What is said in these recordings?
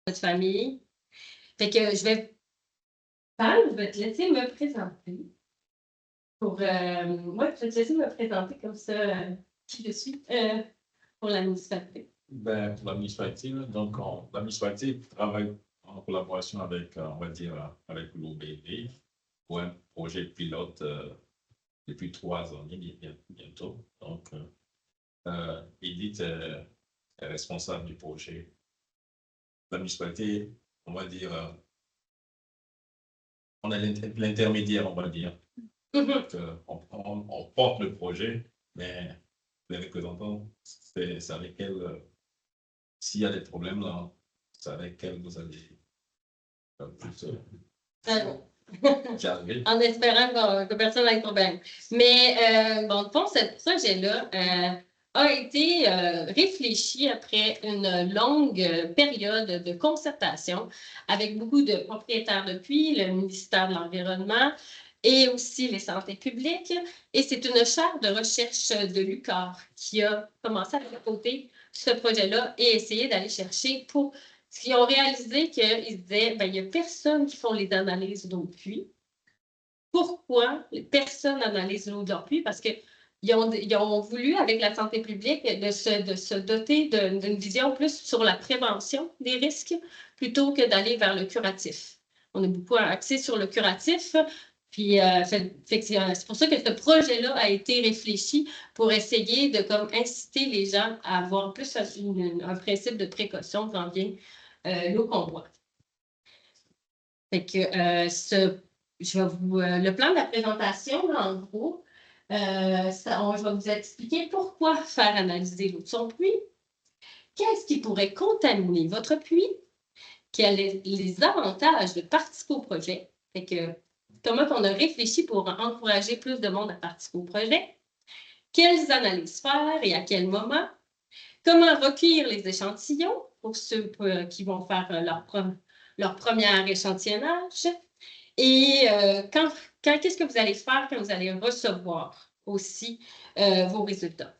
votre famille. Fait que je vais te laisser me présenter. Ouais, je vais te laisser me présenter comme ça, qui je suis pour la municipalité. Ben, pour la municipalité, donc la municipalité travaille en collaboration avec, on va dire, avec l'OBB pour un projet pilote depuis 3 ans bientôt. Donc, Edith est responsable du projet. La municipalité, on va dire, on est l'intermédiaire, on va dire. Donc, on porte le projet, mais les représentants, c'est avec elles, s'il y a des problèmes là, c'est avec elles que vous allez plus j'arrive. En espérant que personne n'ait de problème. Mais bon, le fond, ce projet-là a été réfléchi après une longue période de concertation avec beaucoup de propriétaires de puits, le ministère de l'Environnement et aussi les santé publiques. Et c'est une chaire de recherche de l'UQAR qui a commencé à côté ce projet-là et essayer d'aller chercher pour. Ils ont réalisé qu'ils se disaient, ben, il n'y a personne qui font les analyses d'eau de puits. Pourquoi personne n'analyse l'eau de leur puits? Parce qu'ils ont voulu, avec la santé publique, de se doter d'une vision plus sur la prévention des risques plutôt que d'aller vers le curatif. On a beaucoup axé sur le curatif. Puis, c'est pour ça que ce projet-là a été réfléchi pour essayer de inciter les gens à avoir plus un principe de précaution quand vient l'eau qu'on boit. Fait que je vais le plan de la présentation, en gros, je vais vous expliquer pourquoi faire analyser l'eau de son puits, qu'est-ce qui pourrait contaminer votre puits, quels sont les avantages de participer au projet, fait que comment on a réfléchi pour encourager plus de monde à participer au projet, quelles analyses faire et à quel moment, comment recueillir les échantillons pour ceux qui vont faire leur premier échantillonnage, et qu'est-ce que vous allez faire quand vous allez recevoir aussi vos résultats?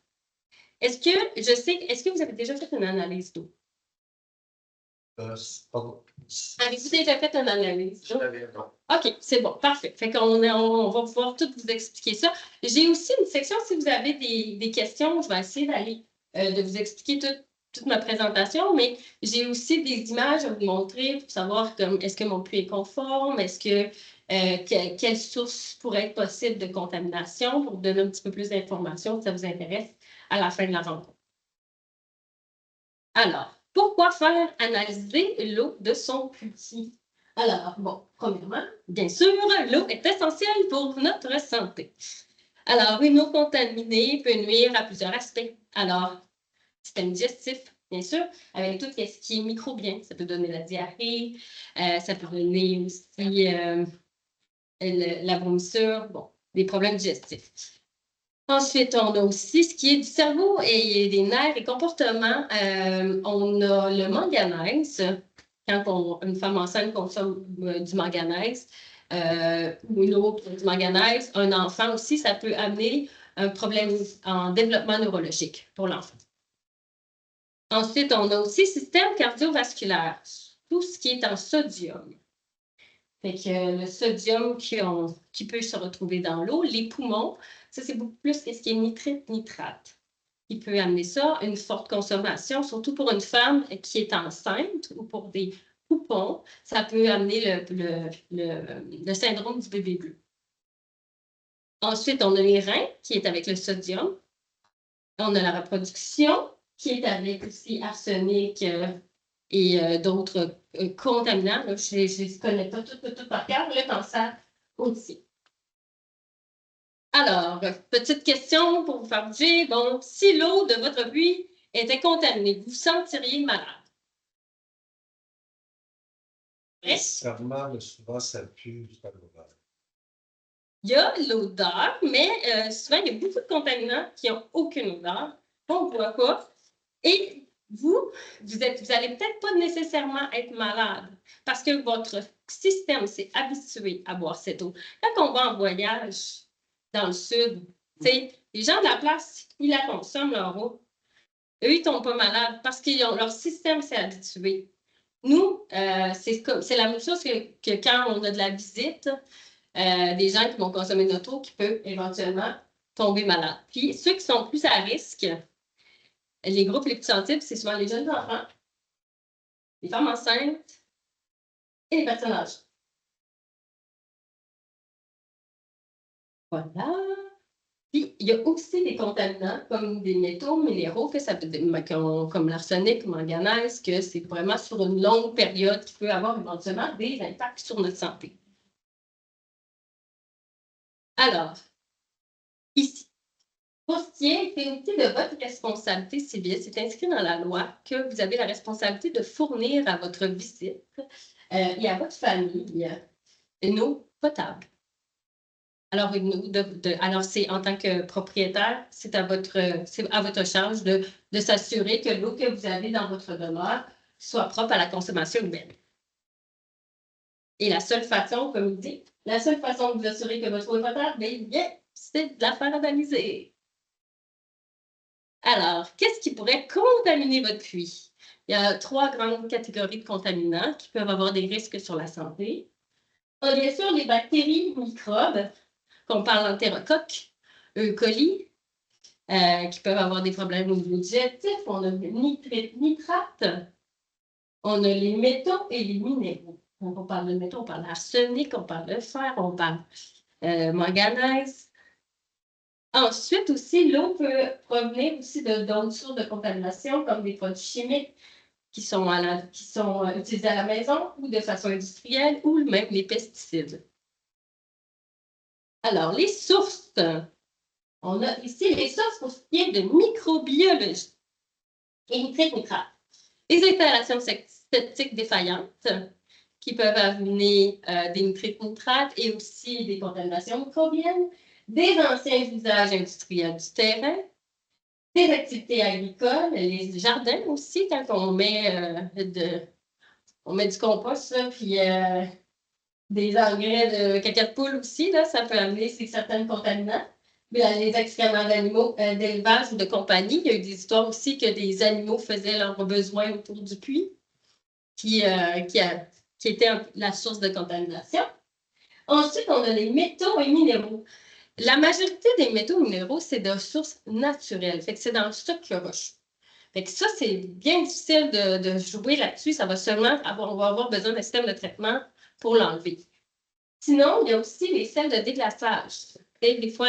Est-ce que vous avez déjà fait une analyse d'eau? Avez-vous déjà fait une analyse d'eau? OK, c'est bon, parfait. Fait qu'on va pouvoir tout vous expliquer ça. J'ai aussi une section, si vous avez des questions, je vais essayer d'aller de vous expliquer toute ma présentation, mais j'ai aussi des images à vous montrer pour savoir est-ce que mon puits est conforme, est-ce que quelle source pourrait être possible de contamination pour vous donner un petit peu plus d'informations si ça vous intéresse à la fin de la rencontre. Alors, pourquoi faire analyser l'eau de son puits? Alors, bon, premièrement, bien sûr, l'eau est essentielle pour notre santé. Alors, une eau contaminée peut nuire à plusieurs aspects. Alors, système digestif, bien sûr, avec tout ce qui est microbien. Ça peut donner la diarrhée, ça peut donner aussi la vomissure, bon, des problèmes digestifs. Ensuite, on a aussi ce qui est du cerveau et des nerfs et comportements. On a le manganèse. Quand une femme enceinte consomme du manganèse ou une autre du manganèse, un enfant aussi, ça peut amener un problème en développement neurologique pour l'enfant. Ensuite, on a aussi le système cardiovasculaire, tout ce qui est en sodium. Fait que le sodium qui peut se retrouver dans l'eau, les poumons, ça c'est beaucoup plus ce qui est nitrite-nitrate. Il peut amener ça, une forte consommation, surtout pour une femme qui est enceinte ou pour des poupons, ça peut amener le syndrome du bébé bleu. Ensuite, on a les reins qui est avec le sodium. On a la reproduction qui est avec aussi arsenic et d'autres contaminants. Là, je ne connais pas tout par cœur. Le cancer aussi. Alors, petite question pour vous faire bouger. Bon, si l'eau de votre puits était contaminée, vous vous sentiriez malade? Nécessairement, souvent, ça pue jusqu'à l'odeur. Il y a l'odeur, mais souvent, il y a beaucoup de contaminants qui n'ont aucune odeur. On ne voit pas. Et vous allez peut-être pas nécessairement être malade parce que votre système s'est habitué à boire cette eau. Quand on va en voyage dans le sud, les gens de la place, ils la consomment, leur eau. Eux, ils ne tombent pas malades parce que leur système s'est habitué. Nous, c'est la même chose que quand on a de la visite, des gens qui vont consommer de l'auto qui peuvent éventuellement tomber malades. Puis ceux qui sont plus à risque, les groupes les plus sensibles, c'est souvent les jeunes enfants, les femmes enceintes et les personnes âgées. Voilà. Puis, il y a aussi des contaminants comme des métaux minéraux, que ça peut, comme l'arsenic, manganèse, que c'est vraiment sur une longue période qui peut avoir éventuellement des impacts sur notre santé. Alors, ici, pour ce qui est aussi de votre responsabilité civile, c'est inscrit dans la loi que vous avez la responsabilité de fournir à votre visite et à votre famille une eau potable. Alors, alors c'est en tant que propriétaire, c'est à votre charge de s'assurer que l'eau que vous avez dans votre demeure soit propre à la consommation humaine. Et la seule façon, comme il dit, la seule façon de vous assurer que votre eau est potable, bien, c'est de la faire analyser. Alors, qu'est-ce qui pourrait contaminer votre puits? Il y a 3 grandes catégories de contaminants qui peuvent avoir des risques sur la santé. On a bien sûr les bactéries, microbes, qu'on parle d'entérocoque, E. coli, qui peuvent avoir des problèmes au niveau digestif. On a le nitrate, on a les métaux et les minéraux. Donc, on parle de métaux, on parle d'arsenic, on parle de fer, on parle manganèse. Ensuite aussi, l'eau peut provenir aussi d'autres sources de contamination, comme des produits chimiques qui sont utilisés à la maison ou de façon industrielle, ou même les pesticides. Alors, les sources. On a ici les sources pour ce qui est de microbiologie et nitrate. Les installations septiques défaillantes qui peuvent amener des nitrates et aussi des contaminations microbiennes, des anciens usages industriels du terrain, des activités agricoles, les jardins aussi, quand on met, du compost, là, puis des engrais de caca de poule aussi, là, ça peut amener certains contaminants. Les excréments d'animaux d'élevage ou de compagnie. Il y a eu des histoires aussi que des animaux faisaient leurs besoins autour du puits, qui était la source de contamination. Ensuite, on a les métaux et minéraux. La majorité des métaux et minéraux, c'est de sources naturelles. Fait que c'est dans le stock rocheux. Fait que ça, c'est bien difficile de jouer là-dessus. Ça va seulement on va avoir besoin d'un système de traitement pour l'enlever. Sinon, il y a aussi les sels de déglaçage. Et des fois,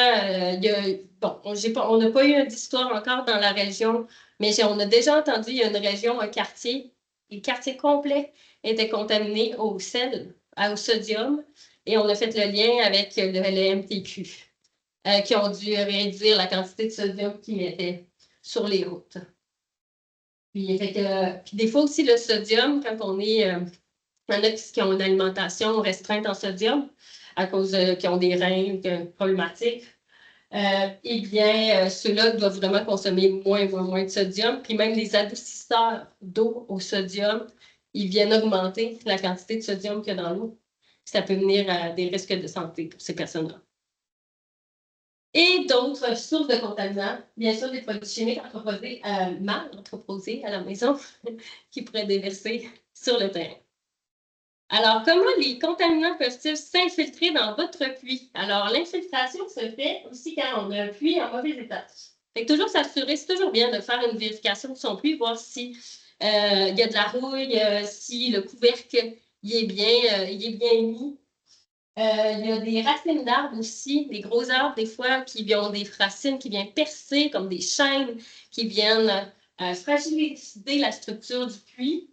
on n'a pas eu d'histoire encore dans la région, mais on a déjà entendu, il y a une région, un quartier, le quartier complet était contaminé au sel, au sodium, et on a fait le lien avec le MTQ, qui ont dû réduire la quantité de sodium qu'ils mettaient sur les routes. Puis des fois aussi, le sodium, quand on est... il y en a qui ont une alimentation restreinte en sodium à cause qui ont des reins problématiques. Eh bien, ceux-là doivent vraiment consommer moins de sodium. Puis même les adoucisseurs d'eau au sodium, ils viennent augmenter la quantité de sodium qu'il y a dans l'eau. Ça peut venir à des risques de santé pour ces personnes-là. Et d'autres sources de contaminants, bien sûr, des produits chimiques mal entreposés à la maison qui pourraient déverser sur le terrain. Alors, comment les contaminants peuvent-ils s'infiltrer dans votre puits? Alors, l'infiltration se fait aussi quand on a un puits en mauvais état. Fait que toujours s'assurer, c'est toujours bien de faire une vérification de son puits, voir si il y a de la rouille, si le couvercle il est bien mis. Il y a des racines d'arbres aussi, des gros arbres des fois qui ont des racines qui viennent percer comme des chaînes qui viennent fragiliser la structure du puits.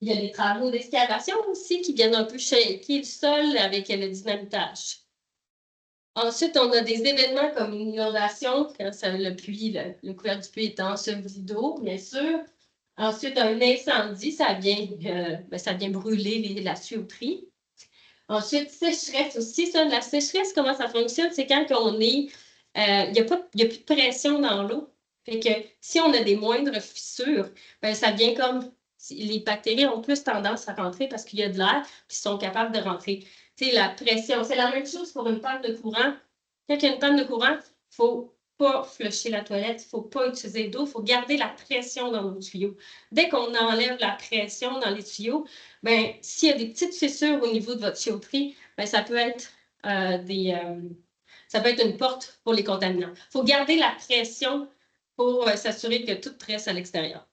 Il y a des travaux d'excavation aussi qui viennent un peu shaker le sol avec le dynamitage. Ensuite, on a des événements comme une inondation, quand le couvercle du puits est enseveli d'eau, bien sûr. Ensuite, un incendie, ça vient brûler la tuyauterie. Ensuite, sécheresse aussi. Ça, la sécheresse, comment ça fonctionne? C'est quand on est... il n'y a plus de pression dans l'eau. Fait que si on a des moindres fissures, ça vient comme... Les bactéries ont plus tendance à rentrer parce qu'il y a de l'air, puis ils sont capables de rentrer. Tu sais, la pression, c'est la même chose pour une panne de courant. Quand il y a une panne de courant, il faut pas flusher la toilette, il ne faut pas utiliser d'eau, il faut garder la pression dans nos tuyaux. Dès qu'on enlève la pression dans les tuyaux, ben, s'il y a des petites fissures au niveau de votre tuyauterie, ben, ça peut être ça peut être une porte pour les contaminants. Il faut garder la pression pour s'assurer que tout reste à l'extérieur.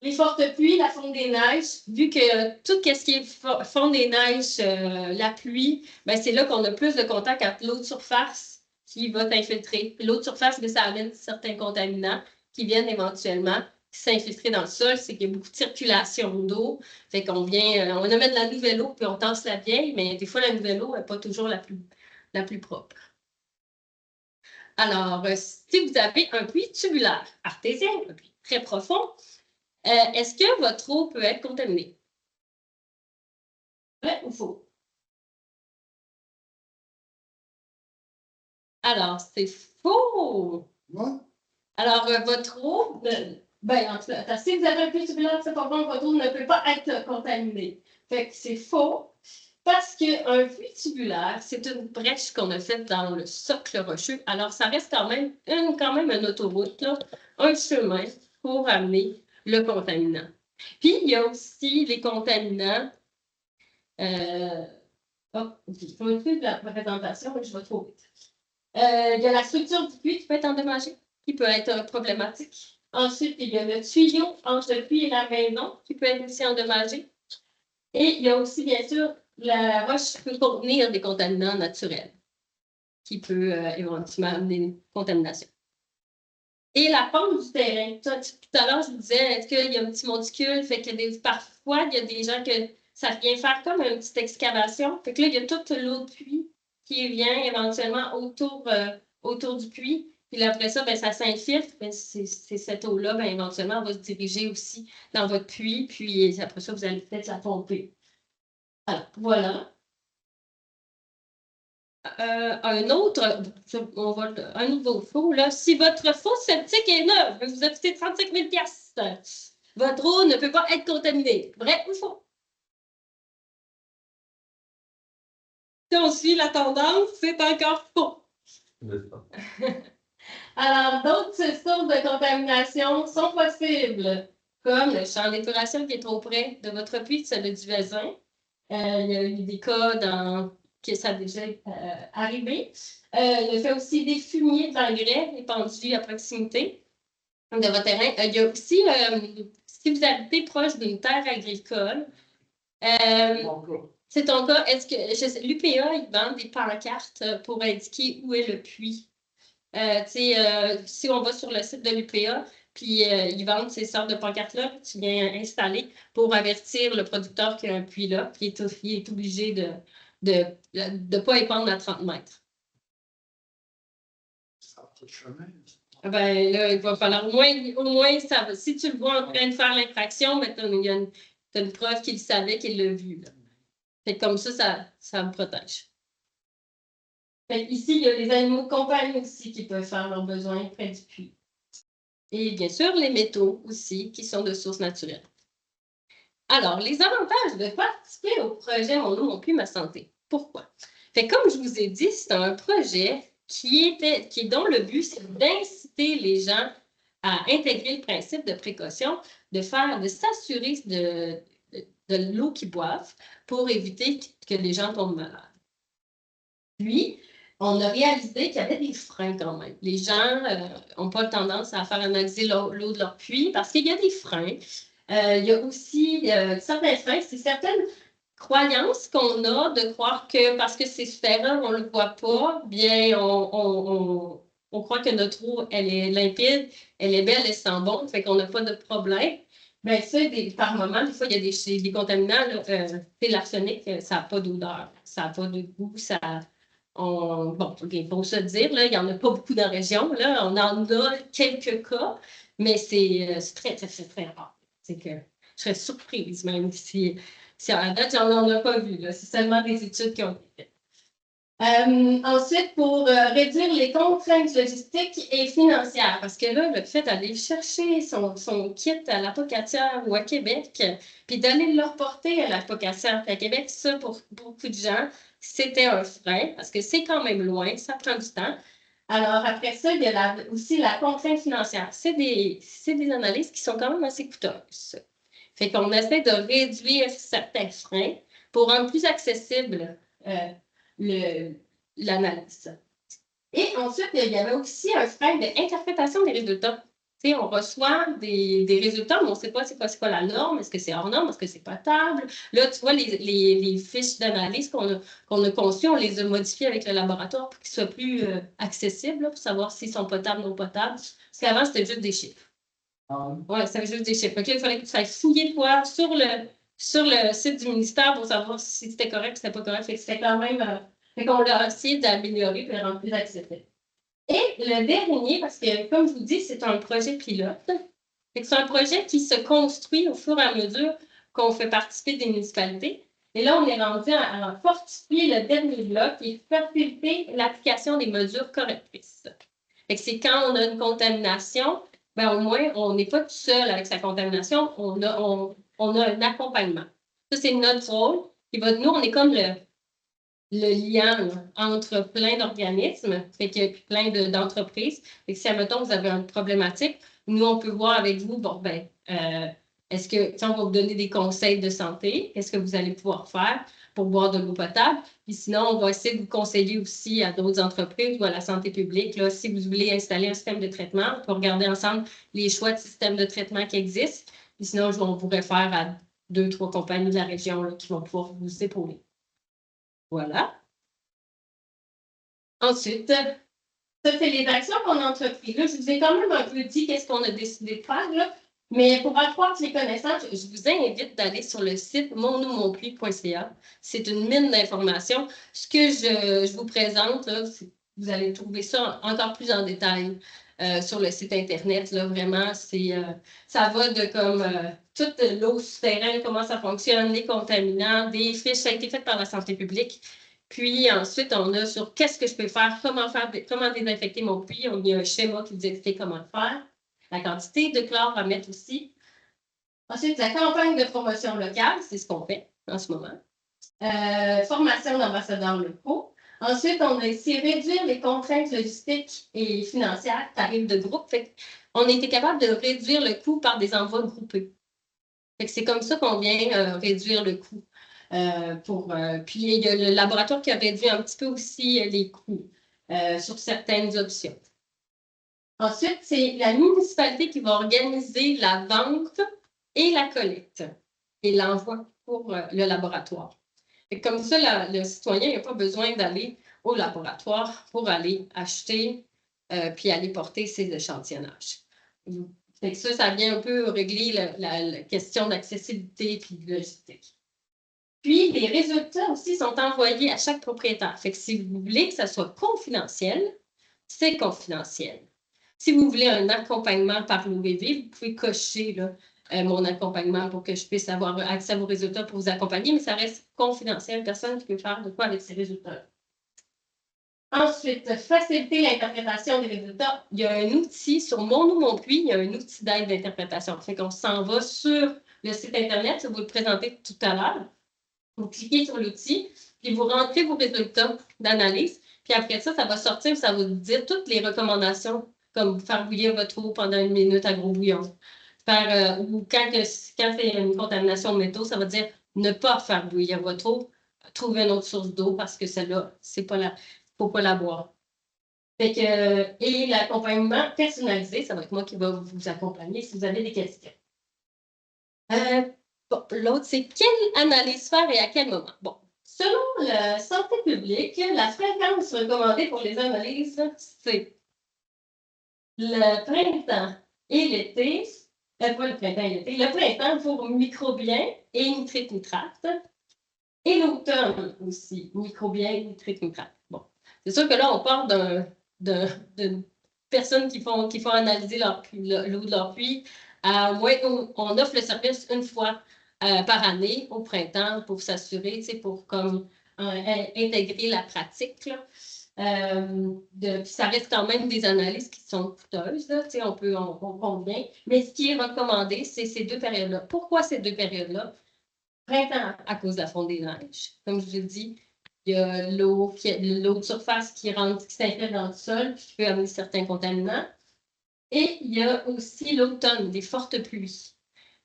Les fortes pluies, la fonte des neiges, vu que tout ce qui est fonte des neiges, la pluie, ben c'est là qu'on a plus de contact avec l'eau de surface qui va s'infiltrer. L'eau de surface, ça amène certains contaminants qui viennent éventuellement s'infiltrer dans le sol. C'est qu'il y a beaucoup de circulation d'eau. Fait qu'on vient, on amène la nouvelle eau puis on tasse la vieille, mais des fois, la nouvelle eau n'est pas toujours la plus propre. Alors, si vous avez un puits tubulaire artésien, un puits très profond, est-ce que votre eau peut être contaminée? Vrai ou faux? Alors, c'est faux! Ouais. Alors, votre eau, en tout cas, si vous avez un puits tubulaire très profond, votre eau ne peut pas être contaminée. Fait que c'est faux, parce qu'un puits tubulaire, c'est une brèche qu'on a faite dans le socle rocheux. Alors, ça reste quand même une autoroute, là, un chemin pour amener le contaminant. Puis, il y a aussi les contaminants. Je vais suivre la présentation, mais je vais trop vite. Il y a la structure du puits qui peut être endommagée, qui peut être problématique. Ensuite, il y a le tuyau entre le puits et la maison qui peut être aussi endommagé. Et il y a aussi, bien sûr, la roche peut contenir des contaminants naturels qui peut éventuellement amener une contamination. Et la pente du terrain. Tout à l'heure, je vous disais, est-ce qu'il y a un petit monticule? Fait que parfois, il y a des gens que ça vient faire comme une petite excavation. Fait que là, il y a toute l'eau de puits qui vient éventuellement autour du puits. Puis après ça, ben, ça s'infiltre. Ben, c'est cette eau-là, ben, éventuellement, va se diriger aussi dans votre puits. Puis après ça, vous allez peut-être la pomper. Alors, voilà. Un nouveau faux, là. Si votre fosse septique est neuve, vous a coûté 35 000 $, votre eau ne peut pas être contaminée. Vrai ou faux? Si on suit la tendance, c'est encore faux. Alors, d'autres sources de contamination sont possibles, comme le champ d'épuration qui est trop près de votre puits, celui du voisin. Il y a eu des cas que ça a déjà arrivé. Le fait aussi des fumiers d'engrais répandus à proximité de votre terrain. Il y a aussi, si vous habitez proche d'une terre agricole, c'est ton cas, est-ce que l'UPA, ils vendent des pancartes pour indiquer où est le puits? Si on va sur le site de l'UPA, puis ils vendent ces sortes de pancartes-là que tu viens installer pour avertir le producteur qu'il y a un puits là, puis il est obligé de ne pas épandre à 30 mètres. Ça va le chemin. Ben là, il va falloir au moins ça, si tu le vois en train de faire l'infraction, ben, il y a une preuve qu'il savait, qu'il l'a vu. Là. Fait que comme ça me protège. Fait ici, il y a les animaux de compagnie aussi qui peuvent faire leurs besoins près du puits. Et bien sûr, les métaux aussi, qui sont de sources naturelles. Alors, les avantages de participer au projet Mon eau, mon puits, ma santé. Pourquoi? Fait comme je vous ai dit, c'est un projet dont le but, c'est d'inciter les gens à intégrer le principe de précaution, de s'assurer de l'eau qu'ils boivent pour éviter que les gens tombent malades. Puis, on a réalisé qu'il y avait des freins quand même. Les gens n'ont pas tendance à faire analyser l'eau de leur puits parce qu'il y a des freins. Il y a aussi certains freins, c'est certaines croyances qu'on a de croire que parce que c'est souterrain, on ne le voit pas, bien on croit que notre eau, elle est limpide, elle est belle, elle sent bon, fait qu'on n'a pas de problème. Bien, ça, par moment, des fois, il y a des contaminants. L'arsenic, ça n'a pas d'odeur, ça n'a pas de goût, pour se dire, là, il n'y en a pas beaucoup dans la région. Là, on en a quelques cas, mais c'est très, très, très, très rare. C'est que je serais surprise même si à date, on n'en a pas vu. C'est seulement des études qui ont été faites. Ensuite, pour réduire les contraintes logistiques et financières, parce que là, le fait d'aller chercher son kit à l'apocatière ou à Québec, puis d'aller le reporter à l'apocatière à Québec, ça, pour beaucoup de gens, c'était un frein, parce que c'est quand même loin, ça prend du temps. Alors, après ça, il y a aussi la contrainte financière. C'est des analyses qui sont quand même assez coûteuses. Fait qu'on essaie de réduire certains freins pour rendre plus accessible l'analyse. Et ensuite, il y avait aussi un frein d'interprétation des résultats. T'sais, on reçoit des résultats, mais on ne sait pas c'est quoi la norme, est-ce que c'est hors norme, est-ce que c'est potable. Là, tu vois, les fiches d'analyse qu'on a conçues, on les a modifiées avec le laboratoire pour qu'ils soient plus accessibles, là, pour savoir s'ils sont potables ou non potables. Parce qu'avant, c'était juste des chiffres. Oui, c'était juste des chiffres. Donc là, il fallait que tu ailles fouiller, toi, sur le site du ministère pour savoir si c'était correct ou si c'était pas correct. Fait que c'était quand même... fait qu'on l'a essayé d'améliorer et de le rendre plus accessible. Et le dernier, parce que, comme je vous dis, c'est un projet pilote. C'est un projet qui se construit au fur et à mesure qu'on fait participer des municipalités. Et là, on est rendu à fortifier le dernier bloc et faciliter l'application des mesures correctrices. C'est quand on a une contamination, ben, au moins, on n'est pas tout seul avec sa contamination, on a un accompagnement. Ça, c'est notre rôle. Nous, on est comme le lien entre plein d'organismes, plein d'entreprises. Si, admettons, vous avez une problématique, nous, on peut voir avec vous, bon, ben, est-ce que, on va vous donner des conseils de santé, qu'est-ce que vous allez pouvoir faire pour boire de l'eau potable? Puis sinon, on va essayer de vous conseiller aussi à d'autres entreprises ou à la santé publique. Là, si vous voulez installer un système de traitement, on peut regarder ensemble les choix de systèmes de traitement qui existent. Puis sinon, on pourrait faire à 2, 3 compagnies de la région là, qui vont pouvoir vous épauler. Voilà. Ensuite, ça, c'est les actions qu'on a entreprises. Là, je vous ai quand même un peu dit qu'est-ce qu'on a décidé de faire, là. Mais pour accroître les connaissances, je vous invite d'aller sur le site monoumonpuis.ca. C'est une mine d'informations. Ce que je vous présente, là, vous allez trouver ça encore plus en détail sur le site Internet. Là, vraiment, ça va de comme toute l'eau souterraine, comment ça fonctionne, les contaminants, des fiches, ça a été fait par la santé publique. Puis ensuite, on a sur qu'est-ce que je peux faire, comment désinfecter mon puits. Il y a un schéma qui vous explique comment le faire. La quantité de chlore à mettre aussi. Ensuite, la campagne de promotion locale, c'est ce qu'on fait en ce moment. Formation d'ambassadeurs locaux. Ensuite, on a ici réduire les contraintes logistiques et financières, tarifs de groupe. On a été capable de réduire le coût par des envois groupés. C'est comme ça qu'on vient réduire le coût. Puis, il y a le laboratoire qui a réduit un petit peu aussi les coûts sur certaines options. Ensuite, c'est la municipalité qui va organiser la vente et la collecte et l'envoi pour le laboratoire. Comme ça, le citoyen n'a pas besoin d'aller au laboratoire pour aller acheter puis aller porter ses échantillonnages. Ça vient un peu régler la question d'accessibilité et de logistique. Puis, les résultats aussi sont envoyés à chaque propriétaire. Si vous voulez que ça soit confidentiel, c'est confidentiel. Si vous voulez un accompagnement par l'OBV, vous pouvez cocher là, mon accompagnement pour que je puisse avoir accès à vos résultats pour vous accompagner, mais ça reste confidentiel. Personne ne peut faire de quoi avec ces résultats. Ensuite, faciliter l'interprétation des résultats. Il y a un outil sur Mon ou Mon Puits, il y a un outil d'aide d'interprétation. Fait qu'on s'en va sur le site Internet, je vais vous le présenter tout à l'heure. Vous cliquez sur l'outil, puis vous rentrez vos résultats d'analyse. Puis après ça, ça va sortir, ça va vous dire toutes les recommandations, comme faire bouillir votre eau pendant 1 minute à gros bouillon. Ou quand c'est une contamination de métaux, ça va dire ne pas faire bouillir votre eau, trouver une autre source d'eau parce que celle-là, il ne faut pas la boire. Et l'accompagnement personnalisé, ça va être moi qui va vous accompagner si vous avez des questions. Bon, l'autre, c'est quelle analyse faire et à quel moment? Bon, selon la santé publique, la fréquence recommandée pour les analyses, c'est le printemps et l'été, pas le printemps et l'été, le printemps pour microbiens et nitrite-nitrate, et l'automne aussi, microbiens et nitrite-nitrate. Bon, c'est sûr que là, on part de personnes qui font analyser l'eau de leur puits. On offre le service une fois par année au printemps pour s'assurer, pour comme intégrer la pratique. Là. Ça reste quand même des analyses qui sont coûteuses, là, on convient. Mais ce qui est recommandé, c'est ces 2 périodes-là. Pourquoi ces 2 périodes-là? Printemps à cause de la fonte des neiges, comme je vous l'ai dit, Il y a l'eau de surface qui rentre, qui s'infiltre dans le sol, qui peut amener certains contaminants. Et il y a aussi l'automne, des fortes pluies.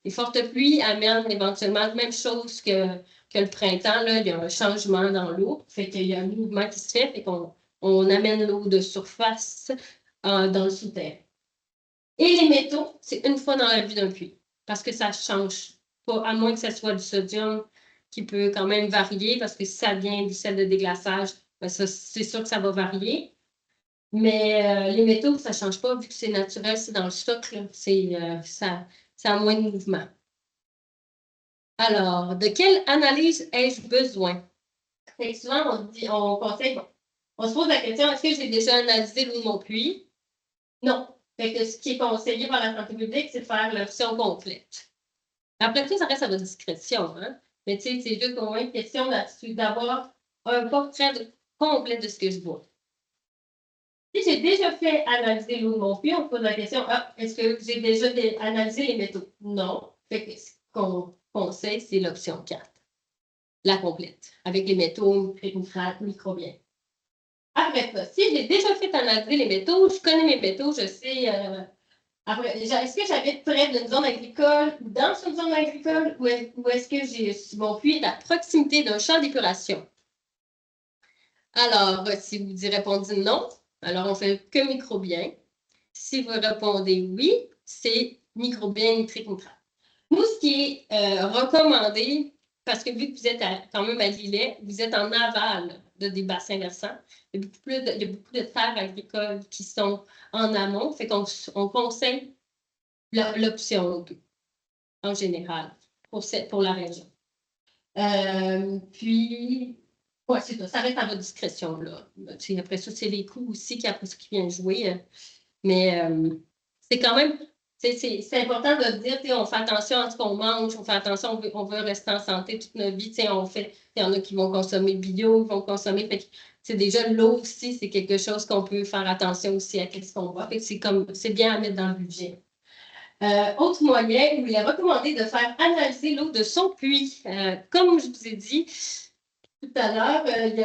Les fortes pluies amènent éventuellement la même chose que le printemps. Là, il y a un changement dans l'eau, fait qu'il y a un mouvement qui se fait, fait qu'on amène l'eau de surface dans le souterrain. Et les métaux, c'est une fois dans la vie d'un puits, parce que ça change pas, à moins que ce soit du sodium qui peut quand même varier, parce que si ça vient du sel de déglaçage, ben c'est sûr que ça va varier. Mais les métaux, ça ne change pas, vu que c'est naturel, c'est dans le socle, ça a moins de mouvement. Alors, de quelle analyse ai-je besoin? Fait que souvent, on conseille, bon, on se pose la question, est-ce que j'ai déjà analysé l'eau de mon puits? Non. Fait que ce qui est conseillé par la santé publique, c'est de faire l'option complète. Après tout, ça reste à votre discrétion, hein? Mais tu sais, c'est juste au moins une question d'avoir un portrait complet de ce que je vois. Si j'ai déjà fait analyser l'eau de mon puits, on se pose la question, est-ce que j'ai déjà analysé les métaux? Non. Fait que ce qu'on conseille, c'est l'option 4, la complète, avec les métaux, microbiens. Après ça, si j'ai déjà fait analyser les métaux, je connais mes métaux, je sais. Est-ce que j'habite près d'une zone agricole ou dans une zone agricole ou est-ce que mon puits est à proximité d'un champ d'épuration? Alors, si vous répondez non, alors on fait que microbiens. Si vous répondez oui, c'est microbiens nitriques nitrates. Nous, ce qui est recommandé, parce que vu que vous êtes quand même à Lillet, vous êtes en aval des bassins versants, il y a beaucoup de terres agricoles qui sont en amont, fait qu'on conseille l'option 2 en général pour la région. Puis, ouais, c'est ça reste à votre discrétion. Là. Après ça, c'est les coûts aussi qui viennent jouer. Mais c'est quand même, c'est important de se dire, on fait attention à ce qu'on mange, on fait attention, on veut rester en santé toute notre vie. Il y en a qui vont consommer bio, qui vont consommer. C'est déjà l'eau aussi, c'est quelque chose qu'on peut faire attention aussi à ce qu'on boit. C'est bien à mettre dans le budget. Autre moyen où il est recommandé de faire analyser l'eau de son puits. Comme je vous ai dit tout à l'heure, il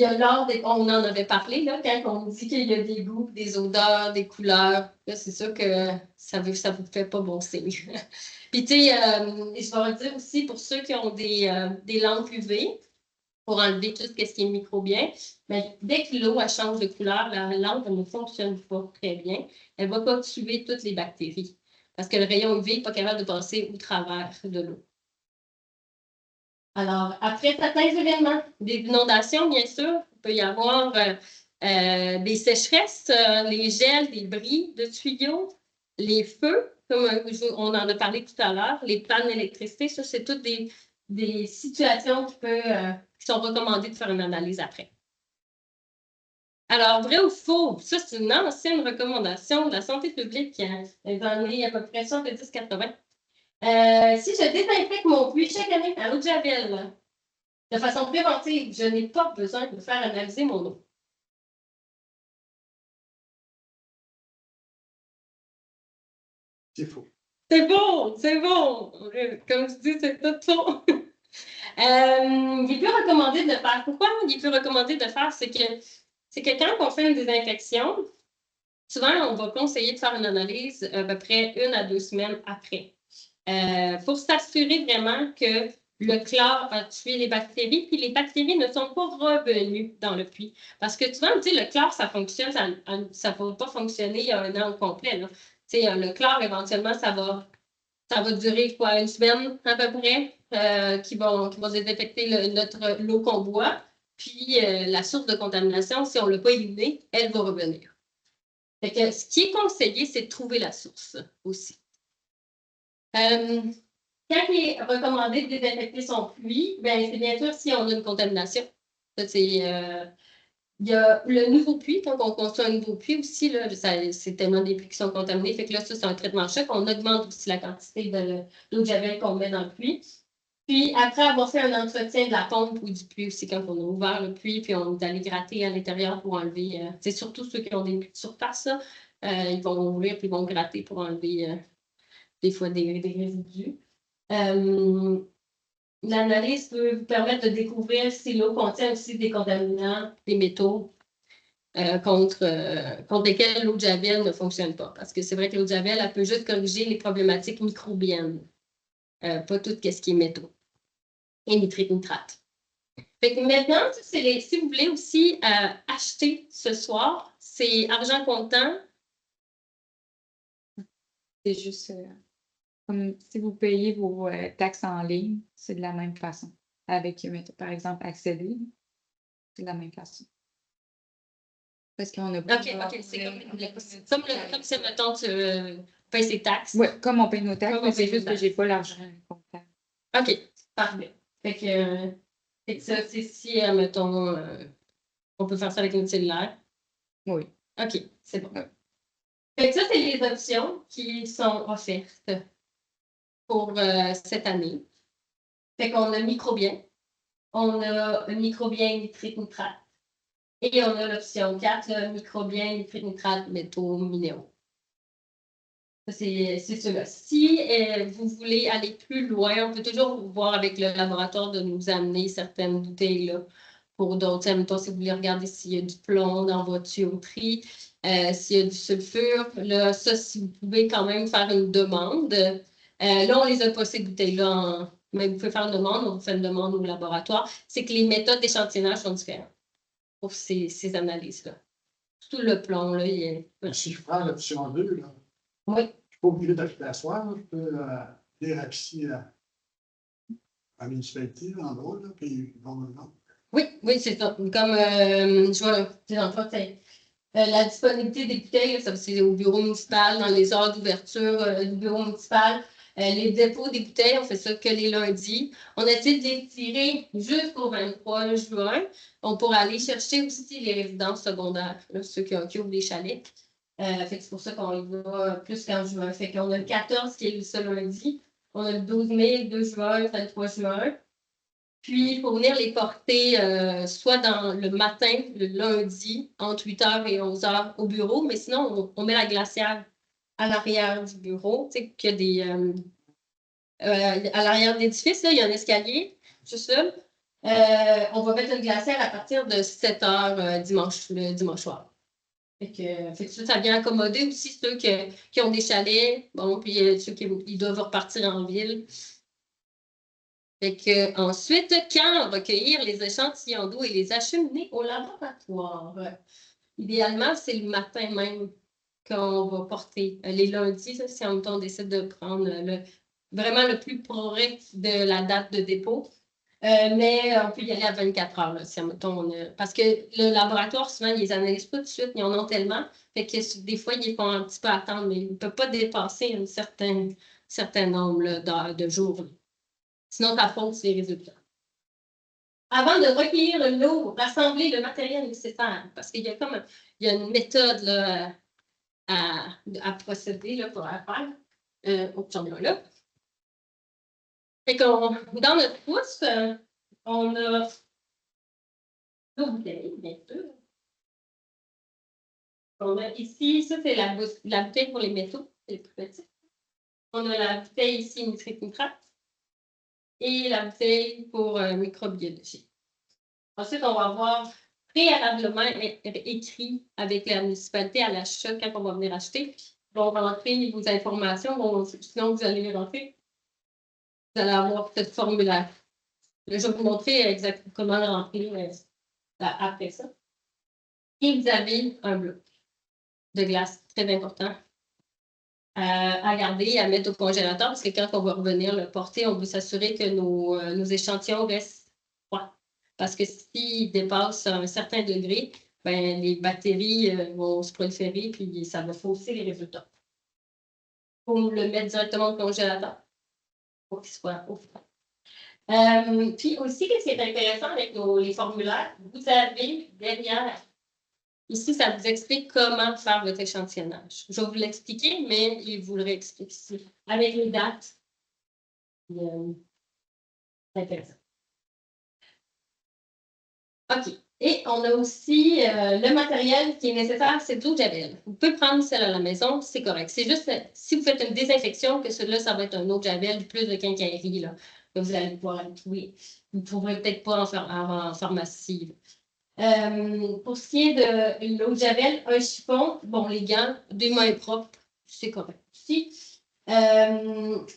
y a l'art, on en avait parlé, là, quand on dit qu'il y a des goûts, des odeurs, des couleurs. C'est sûr que ça vous fait pas bon signe. Puis, tu sais, je vais dire aussi pour ceux qui ont des lampes UV, pour enlever tout ce qui est microbien, mais dès que l'eau change de couleur, la lampe ne fonctionne pas très bien. Elle ne va pas tuer toutes les bactéries. Parce que le rayon UV n'est pas capable de passer au travers de l'eau. Alors, après certains événements, des inondations, bien sûr, il peut y avoir des sécheresses, les gels, des bris de tuyaux, les feux, comme on en a parlé tout à l'heure, les pannes d'électricité, ça, c'est toutes des situations qui sont recommandées de faire une analyse après. Alors, vrai ou faux? Ça, c'est une ancienne recommandation de la santé publique des années à peu près 70-80. Si je désinfecte mon puits chaque année à l'eau de Javel, de façon préventive, je n'ai pas besoin de faire analyser mon eau. C'est faux. C'est bon, c'est bon. Comme je dis, c'est tout faux. Il est plus recommandé de faire. Pourquoi il est plus recommandé de faire? C'est que quand on fait une désinfection, souvent, on va conseiller de faire une analyse à peu près 1 à 2 semaines après. Pour s'assurer vraiment que le chlore a tué les bactéries, puis les bactéries ne sont pas revenues dans le puits. Parce que souvent, tu sais, le chlore, ça fonctionne, ça ne va pas fonctionner un an au complet. Là. Tu sais, le chlore, éventuellement, ça va durer quoi, 1 semaine à peu près, qui vont désinfecter l'eau qu'on boit. Puis la source de contamination, si on ne l'a pas éliminée, elle va revenir. Fait que ce qui est conseillé, c'est de trouver la source aussi. Quand il est recommandé de désinfecter son puits, ben, c'est bien sûr si on a une contamination. Il y a le nouveau puits, quand on construit un nouveau puits aussi, c'est tellement des puits qui sont contaminés. Fait que là, ça, c'est un traitement choc. On augmente aussi la quantité d'eau de javel qu'on met dans le puits. Puis, après avoir fait un entretien de la pompe ou du puits aussi, quand on a ouvert le puits, puis on est allé gratter à l'intérieur pour enlever, c'est surtout ceux qui ont des puits de surface, ils vont ouvrir puis ils vont gratter pour enlever des fois des résidus. l'analyse peut vous permettre de découvrir si l'eau contient aussi des contaminants, des métaux, contre lesquels l'eau de Javel ne fonctionne pas. Parce que c'est vrai que l'eau de Javel, elle peut juste corriger les problématiques microbiennes, pas tout ce qui est métaux et nitrite, nitrate. Fait que maintenant, si vous voulez aussi acheter ce soir, c'est argent comptant. C'est juste comme si vous payez vos taxes en ligne, c'est de la même façon. Avec, par exemple, accéder, c'est de la même façon. Parce qu'on a OK, c'est comme si, mettons, tu payes ses taxes. Oui, comme on paye nos taxes, Comme mais on paye c'est juste nos que j'ai pas l'argent comptable. OK, parfait. Fait que ça, c'est si, mettons, on peut faire ça avec une cellulaire. Oui. OK, c'est bon. Ouais. Fait que ça, c'est les options qui sont offertes pour cette année. Fait qu'on a microbien, on a un microbien nitrite nitrate et on a l'option 4, le microbien nitrite nitrate métaux minéraux. C'est cela. Si vous voulez aller plus loin, on peut toujours voir avec le laboratoire de nous amener certaines bouteilles là, pour d'autres. Mettons, si vous voulez regarder s'il y a du plomb dans votre tuyauterie, s'il y a du sulfure, là, ça, si vous pouvez quand même faire une demande. Là, on les a pas, ces bouteilles-là, mais vous pouvez faire une demande, on vous fait une demande au laboratoire. C'est que les méthodes d'échantillonnage sont différentes pour ces analyses-là. Tout le plomb, là, il est... Si je prends l'option 2, là, Oui. je ne suis pas obligé d'acheter la soirée, je peux dire ici à la municipalité, en gros, là, puis ils vont me demander. Oui, c'est ça. Comme je vois, dans le fond, c'est la disponibilité des bouteilles, ça c'est au bureau municipal, dans les heures d'ouverture du bureau municipal. Les dépôts des bouteilles, on fait ça que les lundis. On essaie de les tirer jusqu'au 23 juin. On pourra aller chercher aussi les résidences secondaires, là, ceux qui ouvrent des chalets. Fait que c'est pour ça qu'on y va plus qu'en juin. Fait qu'on a le 14 qui est ce lundi. On a le 12 mai, 2 juin, 23 juin. Puis, il faut venir les porter soit dans le matin, le lundi, entre 8h et 11h au bureau, mais sinon, on met la glacière à l'arrière du bureau, tu sais, qu'il y a des... à l'arrière de l'édifice, il y a un escalier, juste là. On va mettre une glacière à partir de 7h le dimanche soir. Fait que ça vient accommoder aussi ceux qui ont des chalets, bon, puis ceux qui doivent repartir en ville. Fait que, ensuite, quand recueillir les échantillons d'eau et les acheminer au laboratoire? Idéalement, c'est le matin même qu'on va porter. Les lundis, si on décide de prendre vraiment le plus proche de la date de dépôt. Mais on peut y aller à 24 heures, là, si parce que le laboratoire, souvent, ils les analysent pas tout de suite, ils en ont tellement. Fait que des fois, ils font un petit peu attendre, mais ils ne peuvent pas dépasser un certain nombre là, de jours. Sinon, ça fausse les résultats. Avant de recueillir l'eau, rassembler le matériel nécessaire, parce qu'il y a une méthode là, à procéder là, pour la faire. Là. Fait qu'on, dans notre pouce, on a deux bouteilles, bien sûr. On a ici, ça c'est la bouteille pour les métaux, c'est les plus petits. On a la bouteille ici, nitrite nitrate. Et la bouteille pour microbiologie. Ensuite, on va avoir préalablement écrit avec la municipalité à l'achat quand on va venir acheter. Ils vont rentrer vos informations, sinon vous allez les rentrer. Vous allez avoir cette formulaire. Je vais vous montrer exactement comment le remplir après ça. Et vous avez un bloc de glace, très important, à garder, à mettre au congélateur, parce que quand on va revenir le porter, on veut s'assurer que nos échantillons restent froids. Parce que s'ils dépassent un certain degré, ben, les bactéries vont se proliférer, puis ça va fausser les résultats. Il faut le mettre directement au congélateur pour qu'il soit au froid. Puis aussi, ce qui est intéressant avec les formulaires, vous avez derrière, ici, ça vous explique comment faire votre échantillonnage. Je vais vous l'expliquer, mais il vous le réexplique ici, avec les dates. C'est intéressant. OK. Et on a aussi le matériel qui est nécessaire, c'est de l'eau de javel. Vous pouvez prendre celle à la maison, c'est correct. C'est juste si vous faites une désinfection, que celui-là, ça va être un eau de javel, plus de quincaillerie, là, que vous allez pouvoir aller trouver. Vous ne trouverez peut-être pas en pharmacie. Pour ce qui est de l'eau de javel, un chiffon, bon, les gants, des mains propres, c'est correct aussi.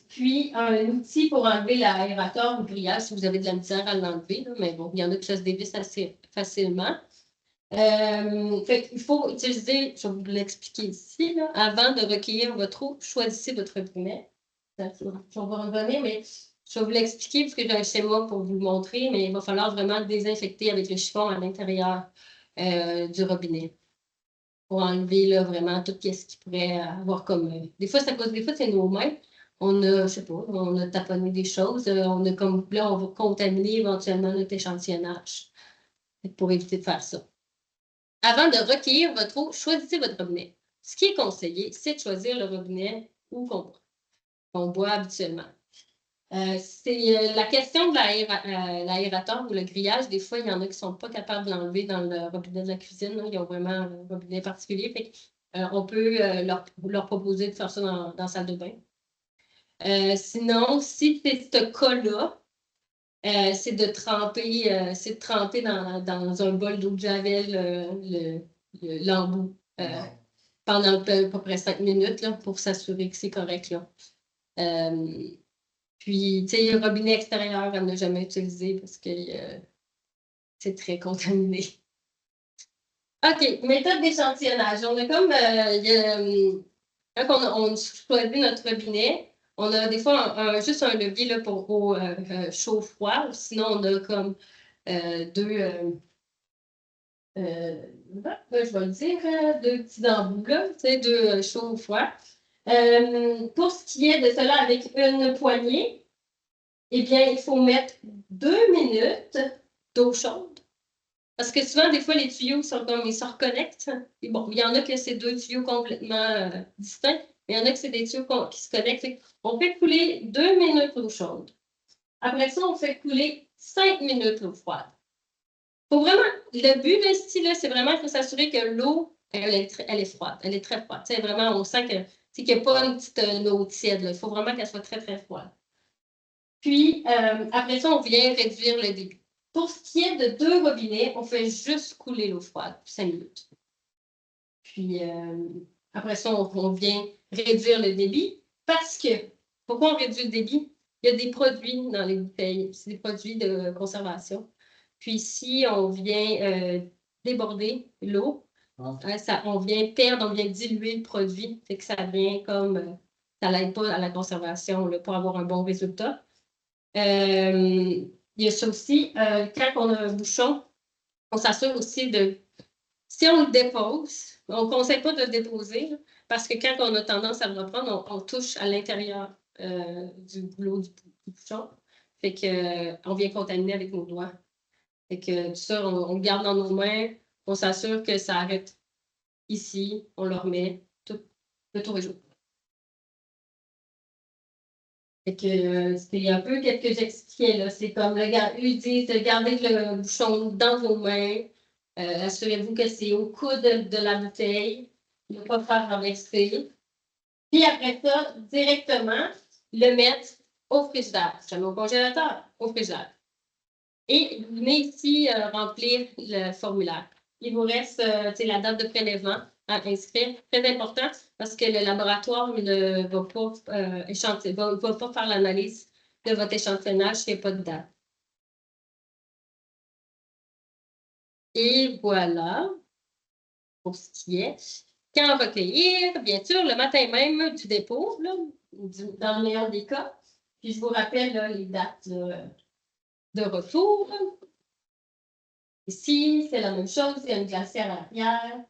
Puis un outil pour enlever l'aérateur ou le grillage si vous avez de la misère à l'enlever, mais bon, il y en a qui ça se dévisse assez facilement. Il faut utiliser, je vais vous l'expliquer ici, là, avant de recueillir votre eau, choisissez votre robinet. Je vais revenir, mais je vais vous l'expliquer parce que j'ai un schéma pour vous le montrer, mais il va falloir vraiment désinfecter avec le chiffon à l'intérieur du robinet pour enlever là, vraiment tout ce qui pourrait avoir comme. Des fois, c'est nos mains. On a, je sais pas, on a taponné des choses. On a comme là, on va contaminer éventuellement notre échantillonnage. Pour éviter de faire ça. Avant de recueillir votre eau, choisissez votre robinet. Ce qui est conseillé, c'est de choisir le robinet où qu'on boit habituellement. C'est la question de l'aérateur ou le grillage. Des fois, il y en a qui ne sont pas capables de l'enlever dans le robinet de la cuisine. Là. Ils ont vraiment un robinet particulier. Fait on peut leur proposer de faire ça dans la salle de bain. Sinon, si c'est ce cas-là, c'est de tremper dans un bol d'eau de javel l'embout pendant à peu près 5 minutes là, pour s'assurer que c'est correct. Là. Puis, tu sais, le robinet extérieur, à ne jamais utiliser parce que c'est très contaminé. OK, méthode d'échantillonnage. On a comme, quand on choisit notre robinet, on a des fois juste un levier là, pour eau chaud-froid. Sinon, on a comme deux, je vais le dire, deux petits embouts là, deux chaud-froid. Pour ce qui est de cela avec une poignée, eh bien, il faut mettre 2 minutes d'eau chaude. Parce que souvent, des fois, les tuyaux sont comme, ils se reconnectent. Et bon, il y en a que c'est 2 tuyaux complètement distincts, mais il y en a que c'est des tuyaux qui se connectent. On fait couler 2 minutes d'eau chaude. Après ça, on fait couler 5 minutes d'eau froide. Faut vraiment, le but de ce style-là, c'est vraiment, il faut s'assurer que l'eau, elle est froide. Elle est très froide. T'sais, vraiment, on sent qu'il n'y a pas une petite eau tiède. Là. Il faut vraiment qu'elle soit très, très froide. Puis, après ça, on vient réduire le débit. Pour ce qui est de 2 robinets, on fait juste couler l'eau froide, 5 minutes. Puis, après ça, on vient réduire le débit parce que, pourquoi on réduit le débit? Il y a des produits dans les bouteilles, c'est des produits de conservation. Puis, si on vient déborder l'eau, on vient perdre, on vient diluer le produit, fait que ça vient comme, ça n'aide pas à la conservation là, pour avoir un bon résultat. Il y a ça aussi, quand on a un bouchon, on s'assure aussi si on le dépose, on ne conseille pas de le déposer, là, parce que quand on a tendance à le reprendre, on touche à l'intérieur du boulot du bouchon. Fait qu'on vient contaminer avec nos doigts. Fait que tout ça, on le garde dans nos mains, on s'assure que ça arrête ici, on le remet le tour est joué. C'est un peu ce que j'expliquais là. C'est comme eux disent de garder le bouchon dans vos mains. Assurez-vous que c'est au coude de la bouteille. Ne pas faire renverser. Puis après ça, directement, le mettre au frigidaire. Jamais au congélateur, au frigidaire. Et vous venez ici remplir le formulaire. Il vous reste la date de prélèvement à inscrire. Très important parce que le laboratoire ne va pas, va pas faire l'analyse de votre échantillonnage s'il n'y a pas de date. Et voilà pour ce qui est. Quand recueillir, bien sûr, le matin même du dépôt, là, dans le meilleur des cas. Puis je vous rappelle là, les dates de retour. Ici, c'est la même chose, il y a une glacière à l'arrière.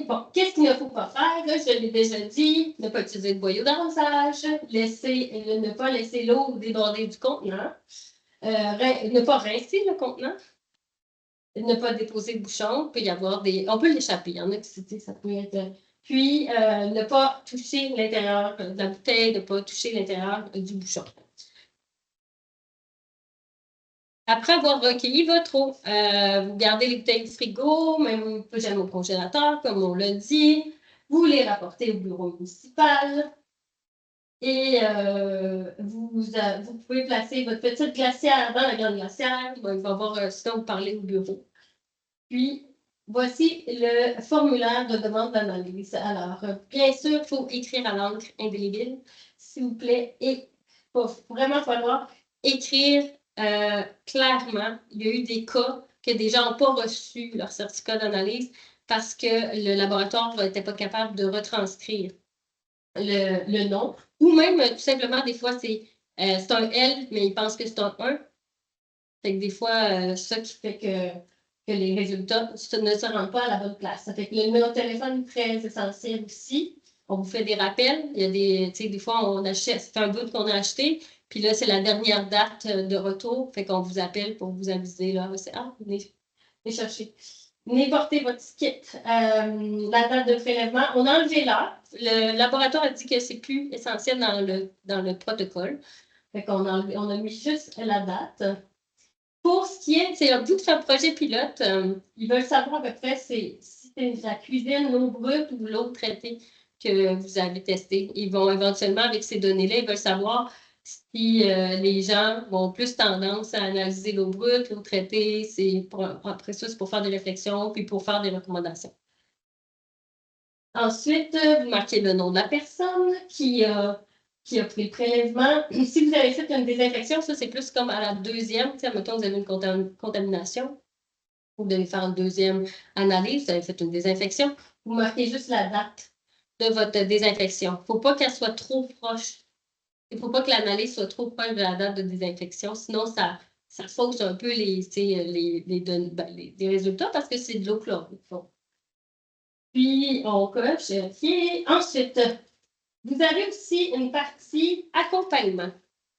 Bon, qu'est-ce qu'il ne faut pas faire? Là, je l'ai déjà dit, ne pas utiliser de boyau d'arrosage, ne pas laisser l'eau déborder du contenant, ne pas rincer le contenant, ne pas déposer de bouchon, il peut y avoir on peut l'échapper, il y en a qui ça peut être. Puis, ne pas toucher l'intérieur de la bouteille, ne pas toucher l'intérieur du bouchon. Après avoir recueilli votre eau, vous gardez les bouteilles du frigo, même pas jamais au congélateur, comme on l'a dit. Vous les rapportez au bureau municipal. Et vous pouvez placer votre petite glacière dans la grande glacière. Bon, il va y avoir sinon vous parlez au bureau. Puis, voici le formulaire de demande d'analyse. Alors, bien sûr, il faut écrire à l'encre indélébile, s'il vous plaît. Et il va vraiment falloir écrire clairement. Il y a eu des cas que des gens n'ont pas reçu leur certificat d'analyse parce que le laboratoire n'était pas capable de retranscrire le nom. Ou même, tout simplement, des fois, c'est un L, mais ils pensent que c'est un 1. Fait que des fois, ça qui fait que les résultats ne se rendent pas à la bonne place. Ça fait que le numéro de téléphone est très essentiel aussi. On vous fait des rappels. Il y a des fois, on achète, c'est un bout qu'on a acheté, puis là, c'est la dernière date de retour. Fait qu'on vous appelle pour vous aviser. Là, venez chercher. Venez porter votre ticket. La date de prélèvement, on a enlevé l'heure. Le laboratoire a dit que c'est plus essentiel dans le protocole. Fait qu'on on a mis juste la date. Pour ce qui est, c'est un bout de un projet pilote, ils veulent savoir à peu près si c'est la cuisine, l'eau brute ou l'eau traitée que vous avez testé. Ils vont éventuellement, avec ces données-là, ils veulent savoir si les gens ont plus tendance à analyser l'eau brute, l'eau traitée. Après ça, c'est pour faire des réflexions puis pour faire des recommandations. Ensuite, vous marquez le nom de la personne qui a pris le prélèvement. Si vous avez fait une désinfection, ça, c'est plus comme à la deuxième. Mettons, vous avez une contamination. Vous devez faire une deuxième analyse. Vous avez fait une désinfection. Vous marquez juste la date de votre désinfection. Il ne faut pas qu'elle soit trop proche. Il ne faut pas que l'analyse soit trop proche de la date de désinfection. Sinon, ça fausse un peu les résultats parce que c'est de l'eau chlorée. Puis, on coche. OK. Ensuite, vous avez aussi une partie accompagnement.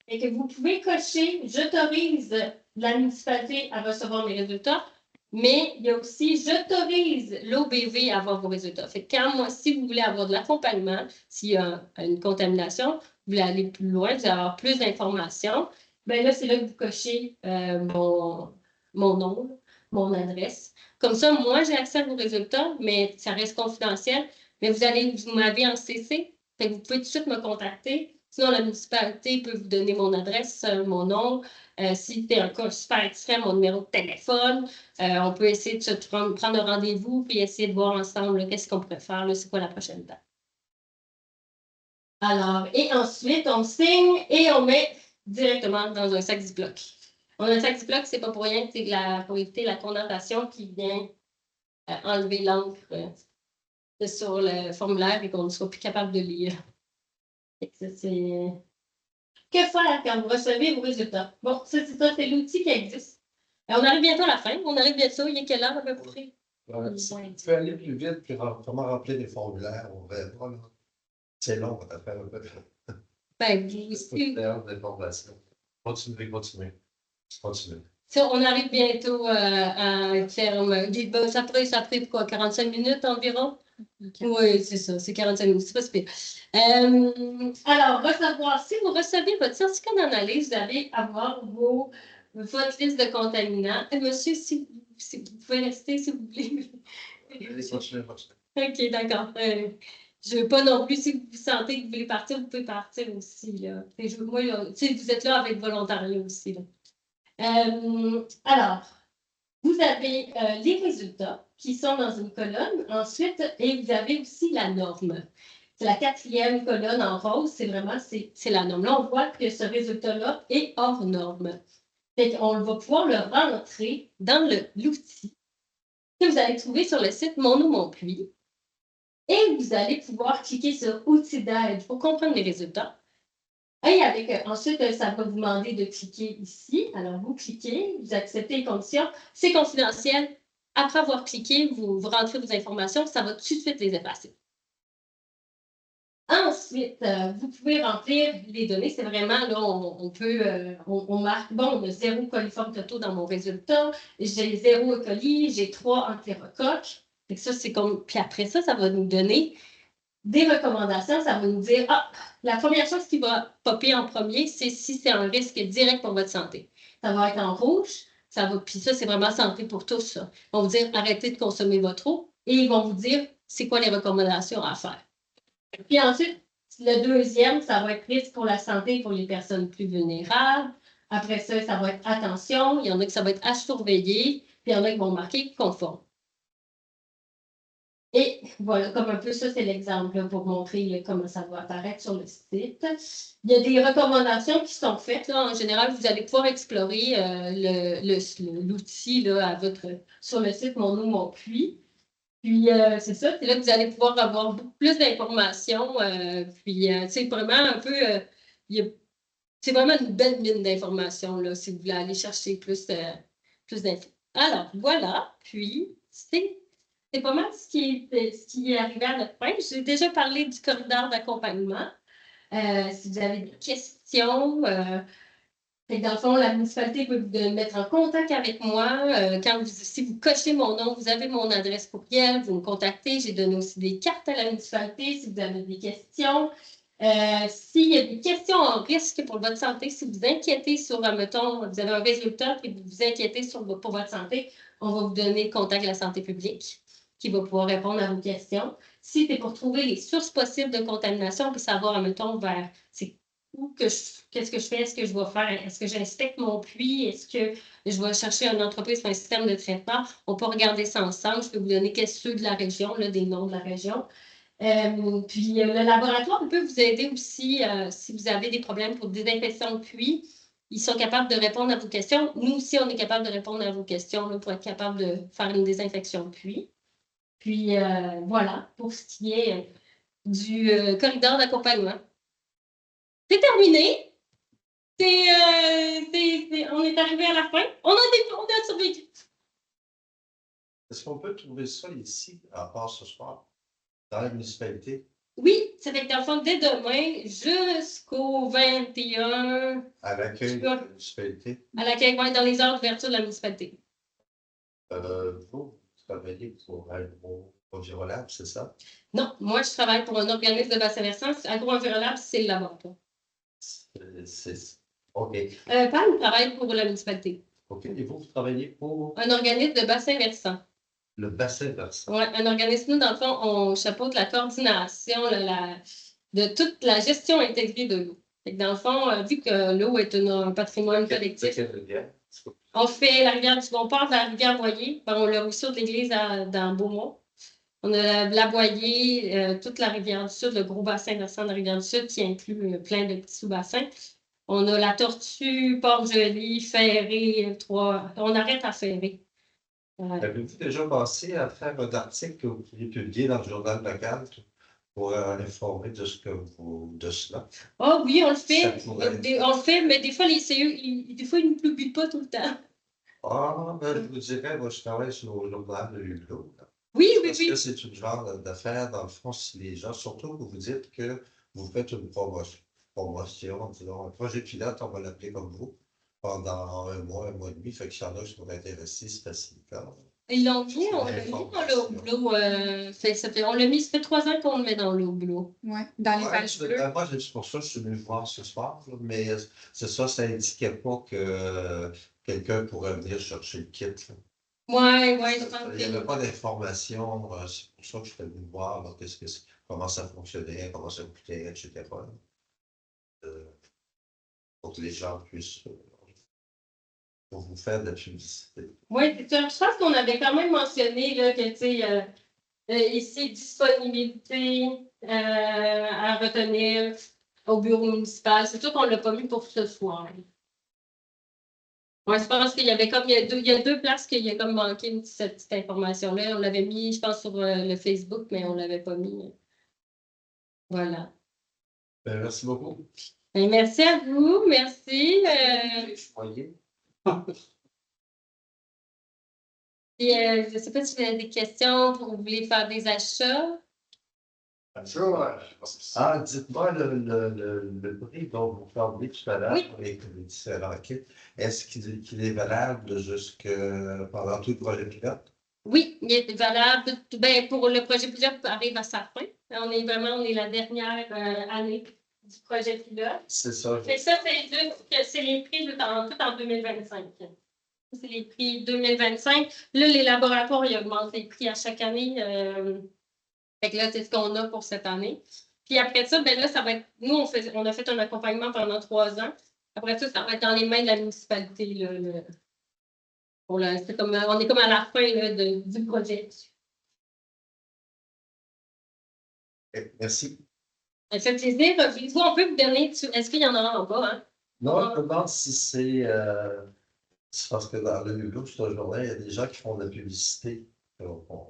Et que vous pouvez cocher, j'autorise la municipalité à recevoir mes résultats, mais il y a aussi, j'autorise l'OBV à avoir vos résultats. Fait que si vous voulez avoir de l'accompagnement, s'il y a une contamination, vous voulez aller plus loin, vous allez avoir plus d'informations, bien là, c'est là que vous cochez mon nom, mon adresse. Comme ça, moi, j'ai accès à vos résultats, mais ça reste confidentiel. Mais vous m'avez en CC, fait que vous pouvez tout de suite me contacter. Sinon, la municipalité peut vous donner mon adresse, mon nom. Si c'est un cas super extrême, mon numéro de téléphone. On peut essayer de se prendre un rendez-vous puis essayer de voir ensemble qu'est-ce qu'on pourrait faire, c'est quoi la prochaine date. Alors, et ensuite, on signe et on met directement dans un sac Ziploc. On a un sac Ziploc, c'est pas pour rien, c'est pour éviter la condensation qui vient enlever l'encre sur le formulaire et qu'on ne soit plus capable de lire. Que faire quand vous recevez vos résultats? Bon, c'est l'outil qui existe. On arrive bientôt à la fin. On arrive bientôt. Il y a quelle heure à peu près? Tu peux aller plus vite puis comment remplir des formulaires, on verra. C'est long à faire un peu. Ben, vous aussi. D'informations. Continuez. On arrive bientôt à faire. Ça a pris quoi, 45 minutes environ? Oui, c'est ça, c'est 45 minutes, c'est pas si pire. Alors, si vous recevez votre certificat d'analyse, vous allez avoir votre liste de contaminants. Monsieur, si vous pouvez rester, si vous voulez. Continuez. OK, d'accord. Je ne veux pas non plus, si vous sentez que vous voulez partir, vous pouvez partir aussi. Là. Vous êtes là avec volontariat aussi. Là. Alors, vous avez les résultats qui sont dans une colonne ensuite, et vous avez aussi la norme. C'est la 4e colonne en rose, c'est la norme. Là, on voit que ce résultat-là est hors norme. On va pouvoir le rentrer dans l'outil que vous allez trouver sur le site Mon eau, mon puits. Et vous allez pouvoir cliquer sur « Outils d'aide » pour comprendre les résultats. Et ensuite, ça va vous demander de cliquer ici. Alors, vous cliquez, vous acceptez les conditions. C'est confidentiel. Après avoir cliqué, vous rentrez vos informations, ça va tout de suite les effacer. Ensuite, vous pouvez remplir les données. C'est vraiment, là, on marque, bon, on a 0 coliforme totaux dans mon résultat. J'ai 0 E. coli, j'ai 3 entérocoques. Ça, c'est comme, puis après ça, ça va nous donner des recommandations, ça va nous dire, la première chose qui va popper en premier, c'est si c'est un risque direct pour votre santé. Ça va être en rouge, puis ça, c'est vraiment santé pour tous. Ça. Ils vont vous dire, arrêtez de consommer votre eau et ils vont vous dire, c'est quoi les recommandations à faire. Puis ensuite, le deuxième, ça va être risque pour la santé pour les personnes plus vulnérables. Après ça, ça va être attention. Il y en a que ça va être à surveiller. Puis il y en a qui vont marquer conforme. Et voilà, comme un peu ça, c'est l'exemple pour montrer comment ça va apparaître sur le site. Il y a des recommandations qui sont faites. Là. En général, vous allez pouvoir explorer l'outil sur le site Mon eau, mon puits. Puis, c'est ça, c'est là que vous allez pouvoir avoir beaucoup plus d'informations. C'est vraiment un peu... c'est vraiment une belle mine d'informations, là, si vous voulez aller chercher plus d'infos. Alors, voilà. Puis, c'est pas mal ce qui est arrivé à notre fin. J'ai déjà parlé du corridor d'accompagnement. Si vous avez des questions... dans le fond, la municipalité peut vous mettre en contact avec moi. Si vous cochez mon nom, vous avez mon adresse courriel, vous me contactez. J'ai donné aussi des cartes à la municipalité si vous avez des questions. S'il y a des questions en risque pour votre santé, si vous inquiétez sur, mettons, vous avez un résultat et vous vous inquiétez pour votre santé, on va vous donner le contact de la santé publique qui va pouvoir répondre à vos questions. Si c'est pour trouver les sources possibles de contamination, puis savoir, mettons, qu'est-ce que je fais? Est-ce que je vais faire? Est-ce que j'inspecte mon puits? Est-ce que je vais chercher une entreprise pour un système de traitement? On peut regarder ça ensemble. Je peux vous donner ceux de la région, là, des noms de la région. Puis le laboratoire peut vous aider aussi si vous avez des problèmes pour désinfection de puits. Ils sont capables de répondre à vos questions. Nous aussi, on est capable de répondre à vos questions là, pour être capable de faire une désinfection de puits. Puis voilà, pour ce qui est du corridor d'accompagnement. C'est terminé. On est arrivé à la fin. On a survécu. Est-ce qu'on peut trouver ça ici, à part ce soir, dans la municipalité? Oui, ça fait que dans le fond, dès demain jusqu'au 21. À l'accueil de la municipalité? À l'accueil, dans les heures d'ouverture de la municipalité. Vous travaillez pour Agro-Envirolab, c'est ça? Non, moi, je travaille pour un organisme de bassin versant. Agro-Envirolab, c'est le laboratoire. OK. Pam travaille pour la municipalité. OK. Et vous travaillez pour? Un organisme de bassin versant. Le bassin versant. Oui, un organisme, nous, dans le fond, on chapeaute la coordination de toute la gestion intégrée de l'eau. Dans le fond, vu que l'eau est un patrimoine collectif, on fait la rivière on part de la rivière Boyer, on a le ruisseau de l'église dans Beaumont. On a la Boyer, toute la rivière du Sud, le gros bassin versant de la rivière du Sud qui inclut plein de petits sous-bassins. On a la Tortue, Port-Joli, Ferré, on arrête à Ferré. Avez-vous déjà pensé à faire un article que vous pourriez publier dans le journal local pour informer de cela? Ah oui, on le fait. On le fait, mais des fois, les CE, des fois, ils ne publient pas tout le temps. Ah, je vous dirais, moi, je travaille sur le journal de Hublot. Oui. Parce que c'est une genre d'affaire, dans le fond, si les gens, surtout que vous dites que vous faites une promotion, disons, un projet pilote, on va l'appeler comme vous, pendant un mois et demi, fait qu'il y en a qui sont intéressés, c'est facilitant. Ils l'ont mis, on l'a mis dans le Hublot. On l'a mis, ça fait 3 ans qu'on le met dans le Hublot. Oui, dans les pages bleues. Moi, c'est pour ça que je suis venu voir ce soir, mais c'est ça, ça n'indiquait pas que quelqu'un pourrait venir chercher le kit. Oui, je pense Il n'y avait pas d'informations, c'est pour ça que je suis venu voir là, comment ça fonctionnait, comment ça coûtait, etc. Pour que les gens puissent pour vous faire de la publicité. Oui, c'est ça. Je pense qu'on avait quand même mentionné là, que, tu sais, ici, disponibilité à retenir au bureau municipal. C'est sûr qu'on ne l'a pas mis pour ce soir. Moi, je pense qu'il y avait comme, il y a deux places qu'il y a comme manqué cette petite information-là. On l'avait mis, je pense, sur le Facebook, mais on ne l'avait pas mis. Voilà. Merci beaucoup. Et merci à vous. Merci. Je ne sais pas si vous avez des questions pour vous voulez faire des achats. Dites-moi le prix dont vous parlez tout à l'heure avec les différents kits. Est-ce qu'il est valable pendant tout le projet pilote? Oui, il est valable. Ben, pour le projet pilote arrive à sa fin. On est la dernière année du projet pilote. C'est ça. Fait que ça, c'est les prix tout en 2025. C'est les prix 2025. Là, les laboratoires, ils augmentent les prix à chaque année. Fait que là, c'est ce qu'on a pour cette année. Puis après ça, ben là, ça va être. Nous, on a fait un accompagnement pendant 3 ans. Après ça, ça va être dans les mains de la municipalité. Là, on est comme à la fin là, du projet. Merci. Ça fait plaisir. Vous, on peut vous donner. Est-ce qu'il y en a en bas? Hein? Non, je me demande si c'est parce que dans le Hugo, ce journal, il y a des gens qui font de la publicité. On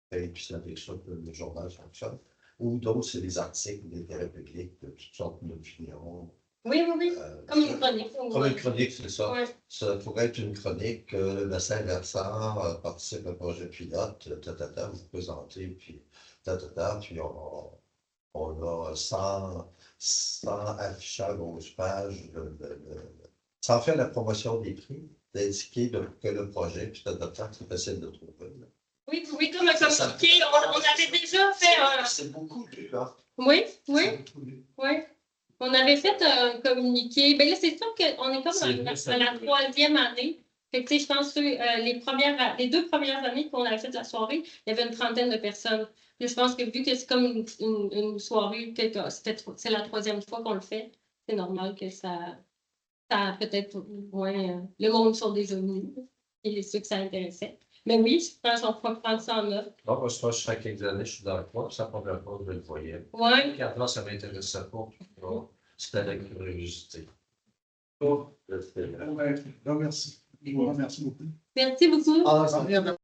paye, puis c'est avec ça que le journal fonctionne. Ou d'autres, c'est des articles d'intérêt public, de toutes sortes d'opinions. Oui. Comme une chronique. Comme une chronique, c'est ça. Ouais. Ça pourrait être une chronique. Le bassin versant participe à un projet pilote, vous présentez, puis puis on a 100 affichages à gauche page. Ça en fait la promotion des prix, d'indiquer que le projet, puis c'est facile de trouver. Là. Oui, comme un communiqué. On avait déjà fait un. C'est beaucoup lu, hein? Oui. C'est beaucoup lu. Oui. On avait fait un communiqué. Bien là, c'est sûr qu'on est comme dans la 3e année. Fait que, je pense que les 2 premières années qu'on avait fait la soirée, il y avait une 30aine de personnes. Puis je pense que vu que c'est comme une soirée, c'est la 3e fois qu'on le fait, c'est normal que ça a peut-être moins le monde sont déjà venus et ceux que ça intéressait. Mais oui, je pense qu'on peut prendre ça en note. Non, parce que chaque quelques années, je suis dans le coin, ça prend la fois que je le voyais. Oui. Puis avant, ça m'intéressait pas. C'était la curiosité. Oh, Merci. Je vous remercie beaucoup. Merci beaucoup. Ah, ça vient de